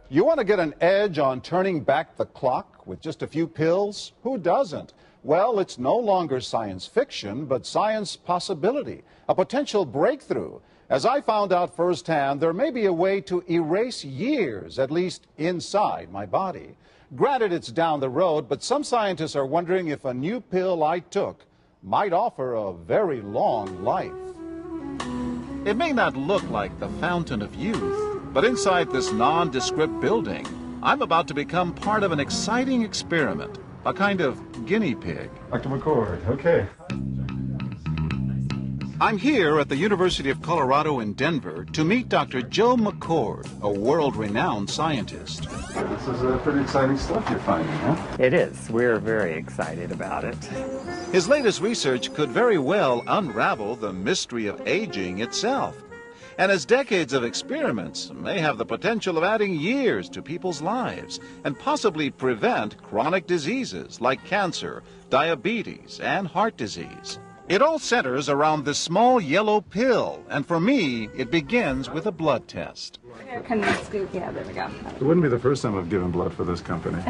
You want to get an edge on turning back the clock with just a few pills? Who doesn't? Well, it's no longer science fiction, but science possibility, a potential breakthrough. As I found out firsthand, there may be a way to erase years, at least inside my body. Granted, it's down the road, but some scientists are wondering if a new pill I took might offer a very long life. It may not look like the fountain of youth, but inside this nondescript building, I'm about to become part of an exciting experiment, a kind of guinea pig. Dr. McCord, okay. I'm here at the University of Colorado in Denver to meet Dr. Joe McCord, a world-renowned scientist. This is pretty exciting stuff you're finding, huh? It is. We're very excited about it. His latest research could very well unravel the mystery of aging itself. And his decades of experiments may have the potential of adding years to people's lives and possibly prevent chronic diseases like cancer, diabetes, and heart disease. It all centers around this small yellow pill, and for me, it begins with a blood test. Can we scoop? Yeah, there we go. It wouldn't be the first time I've given blood for this company.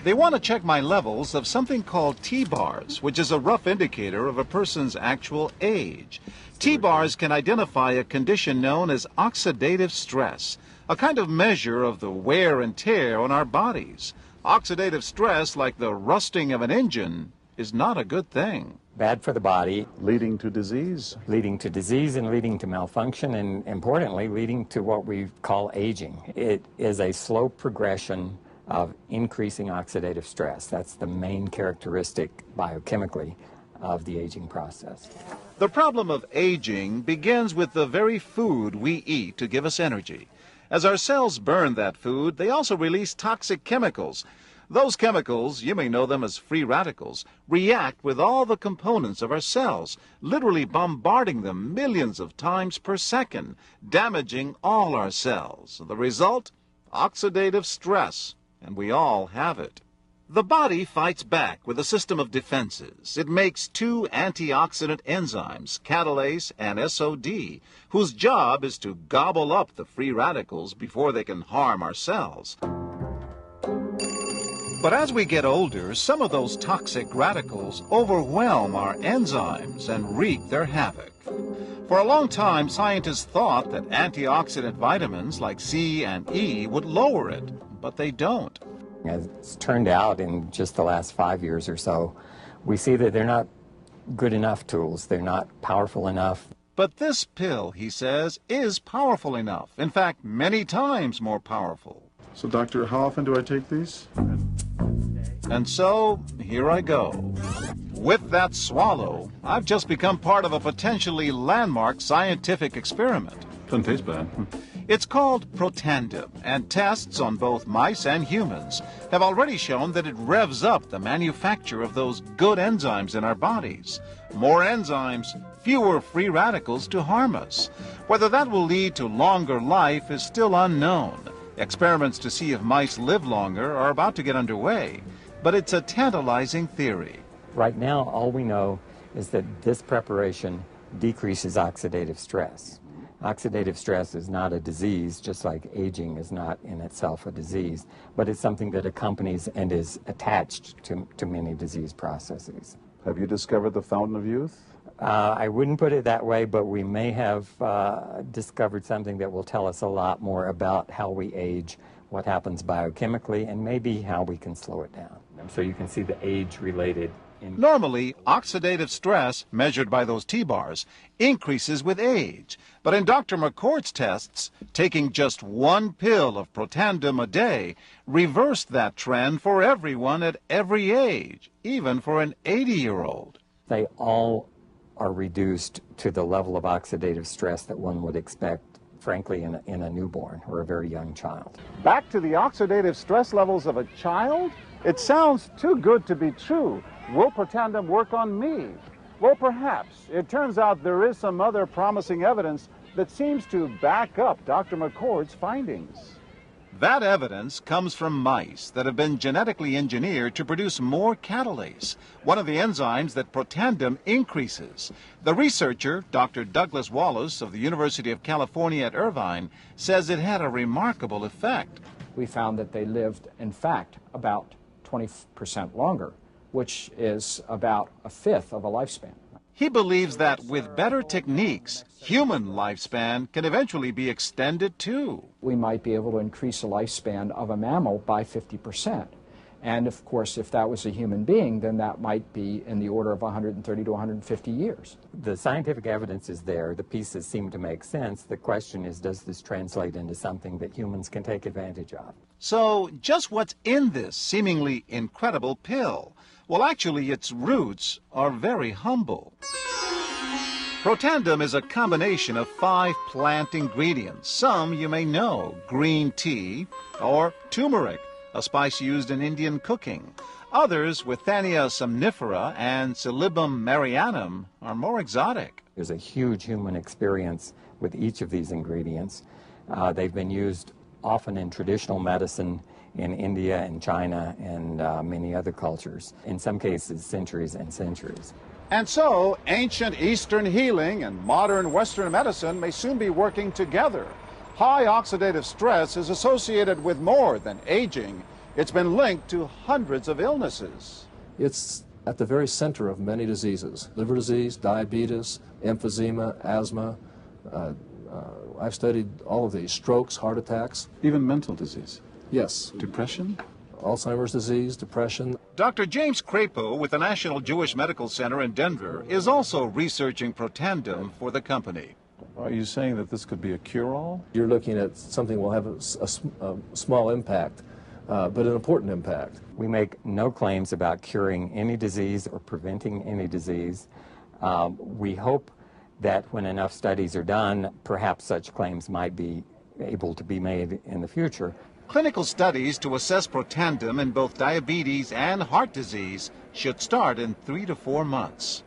They want to check my levels of something called T-bars, which is a rough indicator of a person's actual age. T-bars can identify a condition known as oxidative stress, a kind of measure of the wear and tear on our bodies. Oxidative stress, like the rusting of an engine, is not a good thing. Bad for the body. Leading to disease. Leading to disease and leading to malfunction, and importantly, leading to what we call aging. It is a slow progression of increasing oxidative stress. That's the main characteristic biochemically of the aging process. The problem of aging begins with the very food we eat to give us energy. As our cells burn that food, they also release toxic chemicals. Those chemicals, you may know them as free radicals, react with all the components of our cells, literally bombarding them millions of times per second, damaging all our cells. The result? Oxidative stress, and we all have it. The body fights back with a system of defenses. It makes two antioxidant enzymes, catalase and SOD, whose job is to gobble up the free radicals before they can harm our cells. But as we get older, some of those toxic radicals overwhelm our enzymes and wreak their havoc. For a long time, scientists thought that antioxidant vitamins like C and E would lower it, but they don't. As it's turned out in just the last 5 years or so, we see that they're not good enough tools. They're not powerful enough. But this pill, he says, is powerful enough. In fact, many times more powerful. So, doctor, how often do I take these? And so, here I go. With that swallow, I've just become part of a potentially landmark scientific experiment. Doesn't taste bad. It's called Protandim, and tests on both mice and humans have already shown that it revs up the manufacture of those good enzymes in our bodies. More enzymes, fewer free radicals to harm us. Whether that will lead to longer life is still unknown. Experiments to see if mice live longer are about to get underway, but it's a tantalizing theory. Right now, all we know is that this preparation decreases oxidative stress. Oxidative stress is not a disease, just like aging is not in itself a disease, but it's something that accompanies and is attached to many disease processes. Have you discovered the fountain of youth? I wouldn't put it that way, but we may have discovered something that will tell us a lot more about how we age, what happens biochemically, and maybe how we can slow it down. So you can see the age-related. Normally, oxidative stress, measured by those T-bars, increases with age. But in Dr. McCord's tests, taking just one pill of Protandim a day reversed that trend for everyone at every age, even for an 80-year-old. They all are reduced to the level of oxidative stress that one would expect, frankly, in a newborn or a very young child. Back to the oxidative stress levels of a child? It sounds too good to be true. Will Protandim work on me? Well, perhaps. It turns out there is some other promising evidence that seems to back up Dr. McCord's findings. That evidence comes from mice that have been genetically engineered to produce more catalase, one of the enzymes that Protandim increases. The researcher, Dr. Douglas Wallace of the University of California at Irvine, says it had a remarkable effect. We found that they lived, in fact, about 20% longer, which is about a fifth of a lifespan. He believes that with better techniques, human lifespan can eventually be extended too. We might be able to increase the lifespan of a mammal by 50%. And of course, if that was a human being, then that might be in the order of 130 to 150 years. The scientific evidence is there. The pieces seem to make sense. The question is, does this translate into something that humans can take advantage of? So, just what's in this seemingly incredible pill? Well, actually, its roots are very humble. Protandim is a combination of 5 plant ingredients. Some you may know: green tea or turmeric, a spice used in Indian cooking. Others, Withania somnifera and Silybum marianum, are more exotic. There's a huge human experience with each of these ingredients. They've been used often in traditional medicine in India and China and many other cultures, in some cases centuries and centuries. And so, ancient Eastern healing and modern Western medicine may soon be working together. High oxidative stress is associated with more than aging. It's been linked to hundreds of illnesses. It's at the very center of many diseases: liver disease, diabetes, emphysema, asthma. I've studied all of these: strokes, heart attacks. Even mental disease. Yes. Depression? Alzheimer's disease, depression. Dr. James Crapo with the National Jewish Medical Center in Denver is also researching Protandim for the company. Are you saying that this could be a cure-all? You're looking at something that will have a small impact, but an important impact. We make no claims about curing any disease or preventing any disease. We hope that when enough studies are done, perhaps such claims might be able to be made in the future. Clinical studies to assess Protandim in both diabetes and heart disease should start in 3 to 4 months.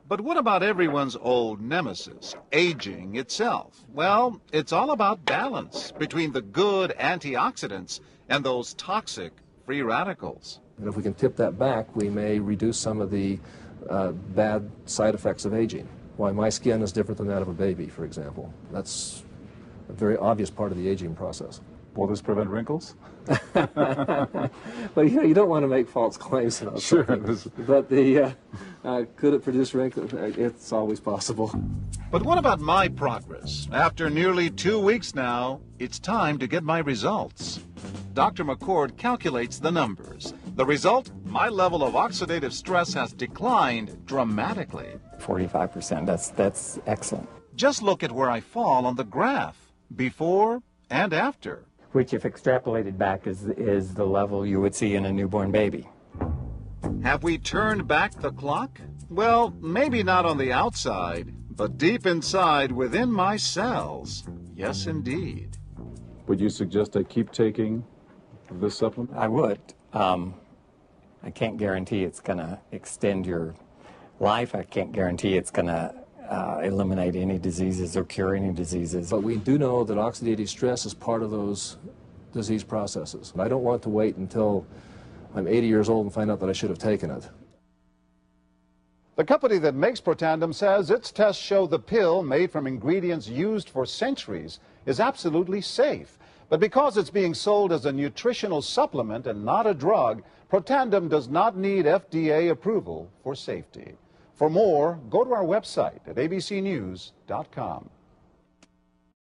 But what about everyone's old nemesis, aging itself? Well, it's all about balance between the good antioxidants and those toxic free radicals. And if we can tip that back, we may reduce some of the bad side effects of aging. Why my skin is different than that of a baby, for example. That's a very obvious part of the aging process. Will this prevent wrinkles? Well, you don't want to make false claims about Sure. something. But could it produce wrinkles? It's always possible. But what about my progress? After nearly 2 weeks now, it's time to get my results. Dr. McCord calculates the numbers. The result? My level of oxidative stress has declined dramatically. 45%, that's excellent. Just look at where I fall on the graph, before and after. Which, if extrapolated back, is the level you would see in a newborn baby. Have we turned back the clock? Well, maybe not on the outside, but deep inside within my cells. Yes, indeed. Would you suggest I keep taking this supplement? I would. I can't guarantee it's going to extend your life. I can't guarantee it's going to eliminate any diseases or cure any diseases. But we do know that oxidative stress is part of those disease processes. I don't want to wait until I'm 80 years old and find out that I should have taken it. The company that makes Protandim says its tests show the pill, made from ingredients used for centuries, is absolutely safe. But because it's being sold as a nutritional supplement and not a drug, Protandim does not need FDA approval for safety. For more, go to our website at abcnews.com.